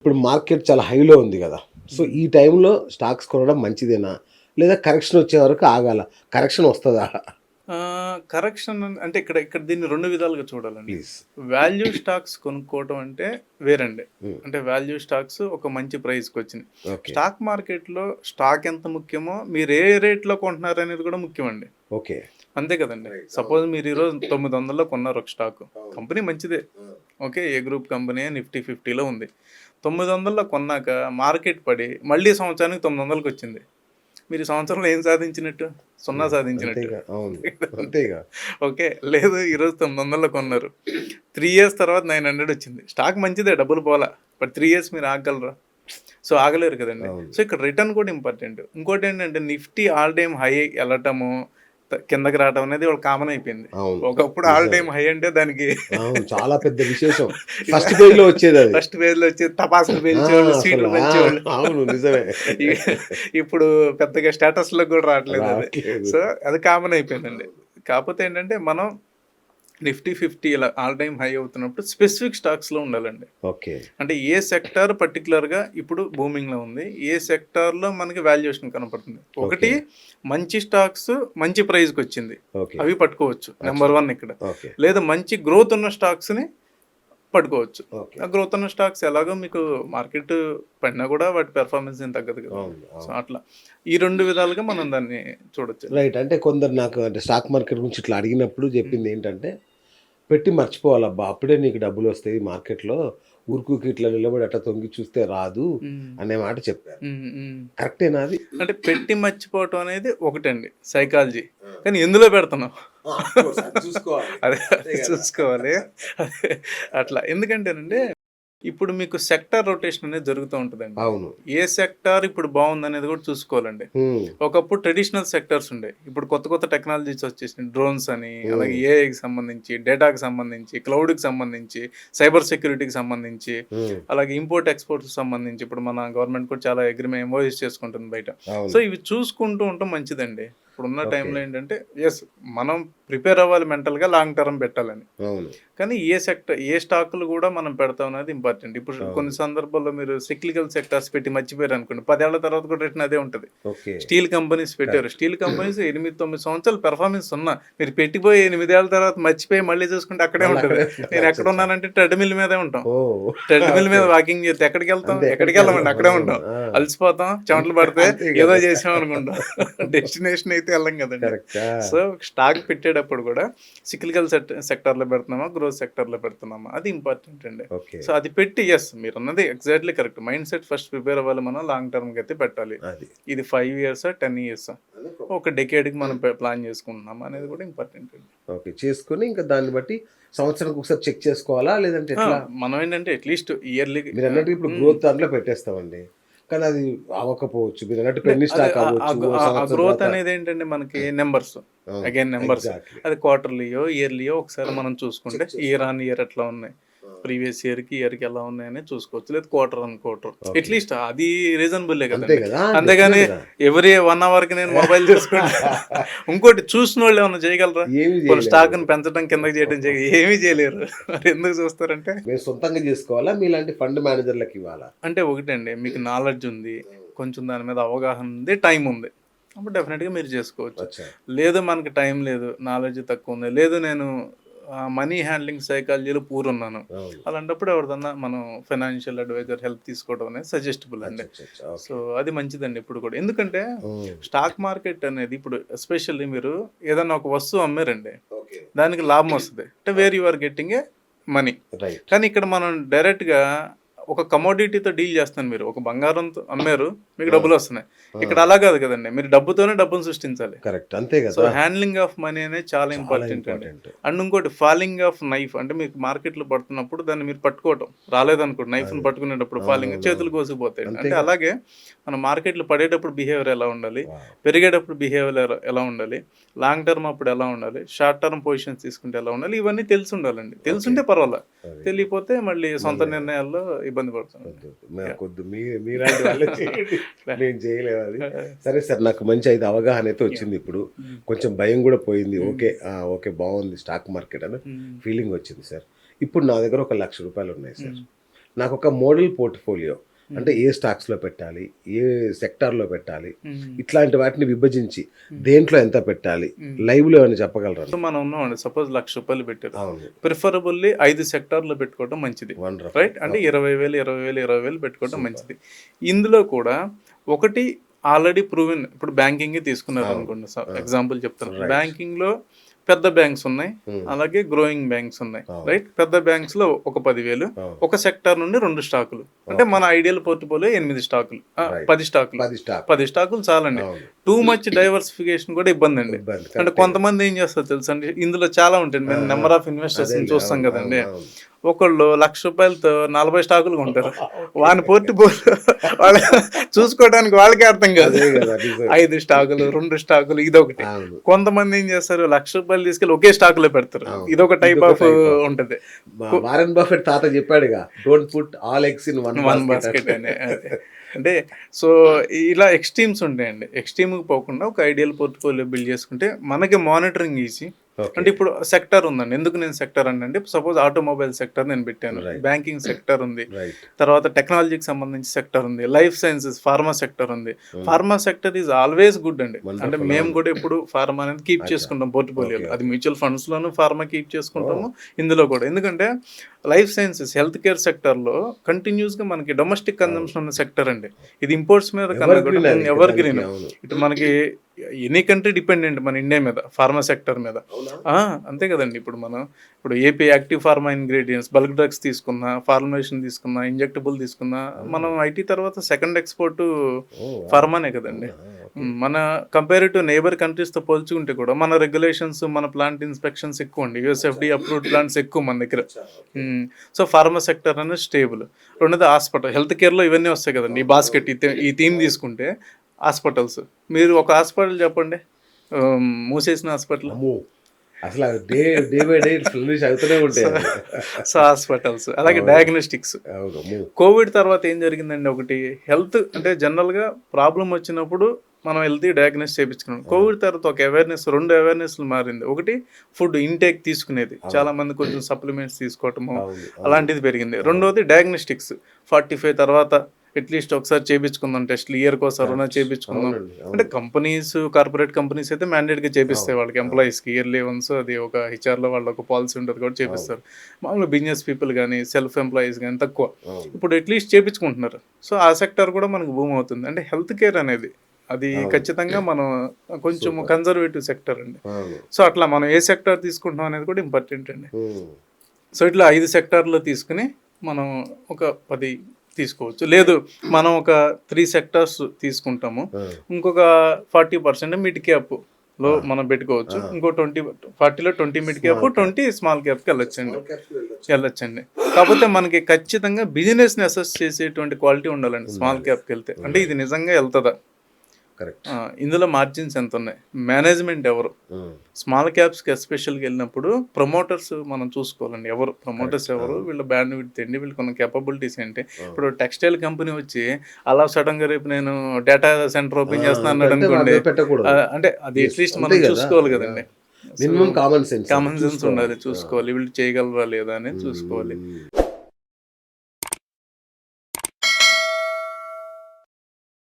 ఇప్పుడు మార్కెట్ చాలా హైలో ఉంది గదా! సో, ఈ టైంలో స్టాక్స్ కొనడం మంచిదేనా? లేదా కరెక్షన్ వచ్చే వరకు ఆగాల? కరెక్షన్ వస్తదా? కరెక్షన్ అంటే ఇక్కడ ఇక్కడ దీన్ని 2 విధాలుగా చూడాలండి. ప్లీజ్. వాల్యూ స్టాక్స్ కొనుక్కోవటం అంటే వేరండి. హ్మ్. అంటే వాల్యూ స్టాక్స్ ఒక మంచి ప్రైస్‌కొచ్చినియి. ఓకే. స్టాక్ మార్కెట్‌లో స్టాక్ ఎంత ముఖ్యమో, మీరు ఏ రేట్‌లో కొంటున్నారనేది కూడా ముఖ్యమండి. ఓకే. అంతే కదండీ! రైట్. సపోజ్ మీరు ఈరోజు 900లో కొన్నారు ఒక స్టాకు. అవును. కంపెనీ మంచిదే. ఆ! ఓకే. ఏ గ్రూప్ కంపెనీ నిఫ్టీ 50లో ఉంది. 900లో కొన్నాక మార్కెట్ పడి మళ్ళీ సంవత్సరానికి 900కొచ్చింది. మీరు ఈ సంవత్సరంలో ఏం సాధించినట్టు? సున్నా హ్మ్. సాధించినట్టు. అంతేగా. అవును. అంతే కదండీ! అంతేగా. ఓకే. లేదు ఈరోజు 900లో కొన్నారు. 3 ఇయర్స్ తర్వాత 900 వచ్చింది. స్టాక్ మంచిదే డబ్బులు పోలా. బట్ 3 ఇయర్స్ మీరు ఆగగలరా? సో, ఆగలేరు కదండీ. అవును. సో, ఇక్కడ రిటర్న్ కూడా ఇంపార్టెంట్. ఇంకోటేంటంటే నిఫ్టీ ఆల్ టైమ్ హై ఎళ్ళటము, కిందకి రావడం అనేది వాళ్ళకి కామన్ అయిపోయింది. అవును. ఒకప్పుడు ఆల్ నిజమే. టైమ్ హై అంటే దానికి అవును. చాలా పెద్ద విశేషం. ఫస్ట్ పేజ్‌లో వచ్చేదది. ఫస్ట్ పేజ్‌లో వచ్చేది టపాసులు ఆ! పేల్చేవాళ్ళు, అసలు స్వీట్లు ఆ! పంచేవాళ్ళు. అవును. నిజమే. ఇ ఇప్పుడు పెద్దగా స్టేటస్‌లోకి కూడా రావట్లేదది. రావట్లేదు. సో, అది కామన్ అయిపోయిందండి. అవును. కాపోతే ఏంటంటే మనం నిఫ్టీ 50 ఇలా ఆల్ టైమ్ హై అవుతున్నప్పుడు స్పెసిఫిక్ స్టాక్స్‌లో ఉండాలండి. ఓకే. అంటే ఏ సెక్టార్ పర్టిక్యులర్‌గా ఇప్పుడు బూమింగ్‌లో ఉంది. ఏ సెక్టార్‌లో మనకి వాల్యుయేషన్ కనపడుతుంది. ఓకే. ఒకటి మంచి స్టాక్స్ మంచి ప్రైస్‌కొచ్చింది. ఓకే. అవి పట్టుకోవచ్చు. అచ్చా! నంబర్ 1 ఇక్కడ. ఓకే. లేదా మంచి గ్రోత్ ఉన్న స్టాక్స్‌ని పట్టుకోవచ్చు. ఓకే. ఆ గ్రోత్ ఉన్న స్టాక్స్ ఎలాగో మీకు మార్కెట్ పడినా కూడా వాటి పెర్ఫార్మెన్స్ ఏం తగ్గదు కదండీ. అవును. సో, అవును. అట్లా ఈ 2 విధాలుగా మనం దాన్ని చూడొచ్చండి. రైట్. అంటే కొందరు నాకు అంటే స్టాక్ మార్కెట్ గురించి ఇట్లా అడిగినప్పుడు హ్మ్. చెప్పిందేంటంటే, పెట్టి మర్చిపోవాలబ్బా! అప్పుడే నీకు డబ్బులొస్తాయి మార్కెట్‌లో. ఊరుకూకే ఇట్లా నిలబడి అట్లా తొంగి చూస్తే రాదు హ్మ్. అనే మాట చెప్పారు. హ్మ్. హ్మ్. కరెక్టేనా అది? అంటే పెట్టి మర్చిపోవటం అనేది ఒకటండి సైకాలజీ. ఆ! కానీ ఎందులో పెడుతున్నాం? ఆ! ఆఫ్‌కోర్స్ అది చూసుకోవాలి. అదే అంతే గదా! చూసుకోవాలి. అదే అట్లా. ఎందుకంటేనండి ఇప్పుడు మీకు సెక్టార్ రొటేషన్ అనేది జరుగుతూ ఉంటదండి. అవును. ఏ సెక్టార్ ఇప్పుడు బావుందనేది కూడా చూసుకోవాలండి. హ్మ్. ఒకప్పుడు ట్రెడిషనల్ సెక్టార్స్ ఉండేయి. ఇప్పుడు కొత్త కొత్త టెక్నాలజీస్ వచ్చేసినాయి. డ్రోన్స్ అని, అలాగే హ్మ్. ఏఐకి సంబంధించి, డేటాకి సంబంధించి, క్లౌడ్‌కి సంబంధించి, సైబర్ సెక్యూరిటీకి సంబంధించి, హ్మ్. అలాగే ఇంపోర్ట్ ఎక్స్‌పోర్ట్‌కి సంబంధించి ఇప్పుడు మన గవర్నమెంట్ కూడా చాలా ఎంఓయూస్ చేసుకుంటుంది బయట. సో, అవును. ఇవి చూసుకుంటూ ఉండటం మంచిదండి. ఇప్పుడున్న ఓకే. టైంలో ఏంటంటే యెస్ మనం ప్రిపేర్ అవ్వాలి మెంటల్‌గా లాంగ్ టర్మ్ పెట్టాలని. అవును. కానీ ఏ స్టాకులు గూడా మనం పెడతాం అనేది ఇంపార్టెంట్. ఇప్పుడు కొన్ని అవును. సందర్భాల్లో మీరు సిక్లికల్ సెక్టార్స్ పెట్టి మర్చిపోయారనుకోండి. 10 ఏళ్ల తర్వాత కూడా రిటర్న్ అదే ఉంటది. ఓకే. స్టీల్ కంపెనీస్ పెట్టారు. కరెక్ట్. స్టీల్ కంపెనీస్ 8, 9 సంవత్సరాలు పెర్ఫార్మెన్స్ ఉన్నా, మీరు పెట్టిపోయి 8 ఏళ్ల తర్వాత మర్చిపోయి మళ్ళీ చూసుకుంటే అక్కడే మళ్ళీ ఉంటది. అక్కడే నేను అచ్చచ్చా! ఎక్కడున్నానంటే ట్రెడ్‌మిల్ మీదే ఉంటాం. ఓహ్! ట్రెడ్‌మిల్ మీద ఓకే. వాకింగ్ చేస్తే ఎక్కడికెళ్తాం? అంతే ఎక్కడికెళ్ళమండి. ఎక్కడికెళ్ళం. అక్కడే అవును. ఉంటాం. ఆ! అలసిపోతాం, చెమటలు పడితే అంతే ఏదో గదా! చేసాం అనుకుంటాం. డెస్టినేషన్ అయితే ఎళ్ళం కదండీ. కరెక్ట్. ఆ! సో, స్టాక్ పెట్టేటప్పుడు కూడా సిక్లికల్ సెక్టార్‌లో పెడుతున్నామా? గ్రోత్ సెక్టార్‌లో పెడుతున్నామా? అది ఇంపార్టెంట్ అండి. ఓకే. సో, అది పెట్టి యెస్ మీరన్నది exactly correct. Mind set first prepare అవ్వాలి మనం లాంగ్ టర్మ్‌కి అయితే పెట్టాలి. అది. ఇది 5 ఇయర్సా? 10 ఇయర్సా? ఒక డెకేడ్‌కి మనం ప్లాన్ చేసుకుంటున్నామా? అనేది కూడా ఇంపార్టెంట్ అండి. ఓకే. చేసుకొని ఇంకా దాన్ని బట్టి సంవత్సరానికి ఒకసారి చెక్ చేసుకోవాలా? లేదంటే ఆ! ఎట్లా? మనం ఏంటంటే అట్‌లీస్ట్ ఇయర్‌లీ మీరన్నట్టు ఇప్పుడు హ్మ్. గ్రోత్ దాంట్లో పెట్టేస్తామండి. కానీ అది అవ్వకపోవచ్చు. మీరన్నట్టు అంటే పెన్నీ అదే స్టాక్ అవ్వచ్చు. ఓ ఆ సంవత్సరం గ్రోత్ తర్వాత అనేదేంటంటే మనకి నంబర్స్. అవును. Again numbers. ఎగ్జాక్ట్‌లీ. అది క్వార్టర్‌లీయో, ఇయర్‌లీయో ఒకసారి మనం చూసుకుంటే చెక్ ఇయర్ చేసుకోవాలి. ఆన్ ఇయర్ ఎట్లా ఉన్నాయి. ఆ! ప్రీవియస్ ఇయర్‌కి ఎలా ఉన్నాయని చూసుకోవచ్చు. లేదా quarter on quarter. Okay. At least అది రీజనబుల్లే అంతే కదండీ. గదా! అంతేగాని డెఫినెట్‌గా. ఎవ్రీ 1 అవర్‌కి నేను మొబైల్ చూసుకుంటా ఇంకోటి చూసినోళ్ళు ఏమన్నా చేయగలరా? ఏమి పోనీ జేయలేరు. స్టాక్‌ని పెంచడం, కిందకి చేయడం ఏమీ చేయలేరు. మరి ఎందుకు చూస్తారంటే మీరు సొంతంగా జేసుకోవాలా? మీలాంటి ఫండ్ మేనేజర్‌లకివ్వాలా? అంటే ఒకటండి మీకు నాలెడ్జ్ ఉంది. కొంచెం దాని మీద అవగాహన ఉంది. టైం ఉంది. అప్పుడు డెఫినిట్‌గా మీరు చేసుకోవచ్చు. అచ్చా! లేదు మనకి టైం లేదు. నాలెడ్జ్ తక్కువుంది. లేదు నేను మనీ హ్యాండ్లింగ్ సైకాలజీలో పూర్ ఉన్నాను. అవును. అలాంటప్పుడు ఎవరిదన్నా మనం ఫైనాన్షియల్ అడ్వైజర్ హెల్ప్ తీసుకోవడం అనేది సజెస్టబుల్ అండి. అచ్చచ్చచ్చ! So, okay. అది మంచిదండి ఎప్పుడు కూడా. ఎందుకంటే హ్మ్. స్టాక్ మార్కెట్ అనేది ఇప్పుడు ఎస్పెషల్లీ మీరు ఏదన్నా ఒక వస్తువు అమ్మారండి. ఓకే. దానికి లాభం వస్తది. అంటే where you are getting a money. Right. కానీ ఇక్కడ మనం డైరెక్ట్‌గా ఒక కమోడిటీతో డీల్ చేస్తున్నారు మీరు. ఒక బంగారంతో అమ్మారు. మీకు ఆ! డబ్బులొస్తున్నాయి. ఆ! ఇక్కడ అలా కాదు కదండీ. మీరు డబ్బుతోనే డబ్బును సృష్టించాలి. కరెక్ట్. అంతే సో, గదా! హ్యాండ్లింగ్ ఆఫ్ మనీ అనేది చాలా చాలా ఇంపార్టెంట్ అండి. ఇంపార్టెంట్. అండ్ ఇంకోటి ఫాలింగ్ ఆఫ్ నైఫ్ అంటే మీకు మార్కెట్‌లో పడుతున్నప్పుడు దాన్ని మీరు పట్టుకోవటం. రాలేదనుకోండి నైఫ్‌ని అది. పట్టుకునేటప్పుడు ఫాలింగ్ చేతులు అవునవునవును. కోసుకుపోతాయండి. అంటే అంతేగా! అలాగే మనం మార్కెట్‌లో పడేటప్పుడు బిహేవియర్ ఎలా ఉండాలి? వావ్! పెరిగేటప్పుడు బిహేవియర్ ఎలా ఉండాలి? లాంగ్ టర్మ్ అప్పుడు ఎలా ఉండాలి? షార్ట్ టర్మ్ పొజిషన్స్ తీసుకుంటే ఎలా ఉండాలి? ఇవన్నీ తెలిసుండాలండి. ఓకే. తెలిసుంటే పర్వాలా. అది. తెలియపోతే మళ్ళీ సొంత మళ్ళీ నిర్ణయాల్లో ఇబ్బంది పడతామండి. వద్దొద్దు. యాహ్! మాకొద్దు. మీలాంటి వాళ్ళే చేయండి. మేము చేయలేమది. ఆ! సరే సార్ నాకు మంచి అయితే అవగాహనైతే యాహ్! వచ్చిందిప్పుడు. హ్మ్. కొంచెం భయం గూడా పోయింది. హ్మ్. ఓకే. ఆ! ఓకే. బావుంది స్టాక్ మార్కెట్ అని హ్మ్. ఫీలింగొచ్చింది సార్. ఇప్పుడు నా దగ్గర ఒక రూ. 1,00,000 ఉన్నాయి సార్. హ్మ్. నాకు ఒక మోడల్ పోర్ట్ఫోలియో అంటే ఏ స్టాక్స్లో పెట్టాలి, ఏ సెక్టార్లో పెట్టాలి, ఇట్లాంటి వాటిని విభజించి దేంట్లో ఎంత పెట్టాలి, లైవ్లో ఏమైనా చెప్పగలరా? మనం ఉన్నామండి, సపోజ్ ₹1,00,000 పెట్టారు, అవును, ప్రిఫరబుల్లీ 5 సెక్టార్లో పెట్టుకోవడం మంచిది, వండర్ఫుల్. రైట్? అంటే 20,000 పెట్టుకోవడం మంచిది. ఇందులో కూడా ఒకటి ఆల్రెడీ ప్రూవెన్, ఇప్పుడు బ్యాంకింగ్ తీసుకున్నారు అనుకోండి, ఎగ్జాంపుల్ చెప్తాను. బ్యాంకింగ్లో పెద్ద బ్యాంక్స్ ఉన్నాయి, అలాగే గ్రోయింగ్ బ్యాంక్స్ ఉన్నాయి, రైట్? పెద్ద బ్యాంక్స్ లో ఒక 10,000, ఒక సెక్టార్ నుండి 2 స్టాకులు, అంటే మన ఐడియల్ పోర్ట్ఫోలియో 8 స్టాకులు, 10 స్టాకులు, 10 స్టాకులు చాలండి. టూ మచ్ డైవర్సిఫికేషన్ కూడా ఇబ్బంది అండి. అంటే కొంతమంది ఏం చేస్తారు తెలుసా అండి, ఇందులో చాలా ఉంటుంది, మేము నెంబర్ ఆఫ్ ఇన్వెస్టర్స్ చూస్తాం కదండి. ఒకళ్ళు ₹1,00,000తో 40 స్టాకులు కొంటారు, వాని పోర్ట్ఫోలియో వాళ్ళు చూసుకోవడానికి వాళ్ళకే అర్థం కాదు. 5 స్టాకులు, 2 స్టాకులు, ఇదొకటి. కొంతమంది ఏం చేస్తారు, ₹1,00,000 తీసుకెళ్ళి ఒకే స్టాక్ లో పెడతారు, ఇదొక టైప్ ఆఫ్ ఉంటది. వారెన్ బఫెట్ తాత చెప్పాడుగా, don't put all eggs in one basket అని. అంటే సో ఇలా ఎక్స్ట్రీమ్స్ ఉంటాయండి. ఎక్స్ట్రీమ్కి పోకుండా ఒక ఐడియల్ పోర్ట్ఫోలియో బిల్డ్ చేసుకుంటే మనకి మానిటరింగ్ ఈజీ. అంటే ఇప్పుడు సెక్టర్ ఉందండి, ఎందుకు నేను సెక్టర్ అంటే సపోజ్ ఆటోమొబైల్ సెక్టర్ నేను పెట్టాను, బ్యాంకింగ్ సెక్టర్ ఉంది, తర్వాత టెక్నాలజీకి సంబంధించి సెక్టర్ ఉంది, లైఫ్ సైన్సెస్, ఫార్మా సెక్టర్ ఉంది. Pharma sector is always good అండి. అంటే మేము కూడా ఇప్పుడు ఫార్మా అనేది కీప్ చేసుకుంటాం పోర్ట్ఫోలియోలో, అది మ్యూచువల్ ఫండ్స్ లోను ఫార్మా కీప్ చేసుకుంటాము, ఇందులో కూడా. ఎందుకంటే life sciences, health care sector లో కంటిన్యూస్ గా మనకి డొమెస్టిక్ కన్జంప్షన్ ఉన్న సెక్టర్ అండి. ఇది ఇంపోర్ట్స్ మీద ఎవర్ గ్రీన్. ఇటు మనకి ఎనీ కంట్రీ డిపెండెంట్ మన ఇండియా మీద, ఫార్మా సెక్టర్ మీద. అంతే కదండి. ఇప్పుడు AP active pharma ingredients, bulk drugs తీసుకున్నా, ఫార్ములేషన్ తీసుకున్నా, ఇంజెక్టబుల్ తీసుకున్నా, మనం ఐటీ తర్వాత సెకండ్ ఎక్స్పోర్ట్ ఫార్మానే కదండి. మన కంపేరిటివ్ నేబర్ కంట్రీస్తో పోల్చుకుంటే కూడా మన రెగ్యులేషన్స్, మన ప్లాంట్ ఇన్స్పెక్షన్స్ ఎక్కువ అండి. యూఎస్ఎఫ్డి అప్రూవ్డ్ ప్లాంట్స్ ఎక్కువ మన దగ్గర. సో ఫార్మా సెక్టర్ అనేది స్టేబుల్. రెండోది హాస్పిటల్, హెల్త్ కేర్లో ఇవన్నీ వస్తాయి కదండి. ఈ బాస్కెట్, ఈ థీమ్ తీసుకుంటే హాస్పిటల్స్, మీరు ఒక హాస్పిటల్ చెప్పండి, మూసేసిన హాస్పిటల్ అసలు డే బై డే అవుతూనే ఉంటాయి. సో హాస్పిటల్స్, అలాగే డయాగ్నోస్టిక్స్. కోవిడ్ తర్వాత ఏం జరిగిందండి, ఒకటి హెల్త్ అంటే జనరల్గా ప్రాబ్లం వచ్చినప్పుడు మనం హెల్తీ డయాగ్నోస్ చేయించుకున్నాం. కోవిడ్ తర్వాత ఒక అవేర్నెస్, 2 అవేర్నెస్లు మారింది. ఒకటి ఫుడ్ ఇంటేక్ తీసుకునేది, చాలా మంది కొంచెం సప్లిమెంట్స్ తీసుకోవటము అలాంటిది పెరిగింది. రెండోది డయాగ్నోస్టిక్స్, 45 తర్వాత అట్లీస్ట్ ఒకసారి చేయించుకుందాం టెస్ట్లు, ఇయర్కి ఒకసారి చేయించుకుందాం. అంటే కంపెనీస్, కార్పొరేట్ కంపెనీస్ అయితే మ్యాండేట్గా చేపిస్తాయి వాళ్ళకి ఎంప్లాయీస్కి ఇయర్లీ వన్స్. అది ఒక హెచ్ఆర్లో వాళ్ళ ఒక పాలసీ ఉంటుంది కూడా చేపిస్తారు. మామూలుగా బిజినెస్ పీపుల్ కానీ, సెల్ఫ్ ఎంప్లాయీస్ కానీ తక్కువ, ఇప్పుడు అట్లీస్ట్ చేయించుకుంటున్నారు. సో ఆ సెక్టర్ కూడా మనకు బూమ్ అవుతుంది. అంటే హెల్త్ కేర్ అనేది అది ఖచ్చితంగా మనం కొంచెం కన్జర్వేటివ్ సెక్టర్ అండి. సో అట్లా మనం ఏ సెక్టర్ తీసుకుంటాం అనేది కూడా ఇంపార్టెంట్ అండి. సో ఇట్లా 5 సెక్టార్లో తీసుకుని మనం ఒక 10 తీసుకోవచ్చు. లేదు మనం ఒక 3 సెక్టార్స్ తీసుకుంటాము, ఇంకొక 40% మిడ్ క్యాప్ లో మనం పెట్టుకోవచ్చు, ఇంకో 40లో 20 మిడ్ క్యాప్, 20 స్మాల్ క్యాప్కి వెళ్ళొచ్చండి. కాకపోతే మనకి ఖచ్చితంగా బిజినెస్ని అసెస్ చేసేటువంటి క్వాలిటీ ఉండాలండి స్మాల్ క్యాప్కి వెళ్తే. అంటే ఇది నిజంగా వెళ్తుందా, ఇందులో మార్జిన్స్ ఎంత ఉన్నాయి, మేనేజ్మెంట్ ఎవరు, స్మాల్ క్యాప్స్కి ఎస్పెషల్గా వెళ్ళినప్పుడు ప్రమోటర్స్ మనం చూసుకోవాలండి. ఎవరు ప్రమోటర్స్, ఎవరు, వీళ్ళ బ్యాండ్ విడ్త్ ఏంటి, వీళ్ళకున్న కేపబిలిటీస్ ఏంటి. ఇప్పుడు టెక్స్టైల్ కంపెనీ వచ్చి అలా సడన్గా రేపు నేను డేటా సెంటర్ ఓపెన్ చేస్తాను అన్నాడు అనుకోండి, అంటే అది అట్లీస్ట్ మనం చూసుకోవాలి కదండి. కామన్ సెన్స్ ఉండాలి, చూసుకోవాలి వీళ్ళు చేయగలరా లేదా అనేది చూసుకోవాలి.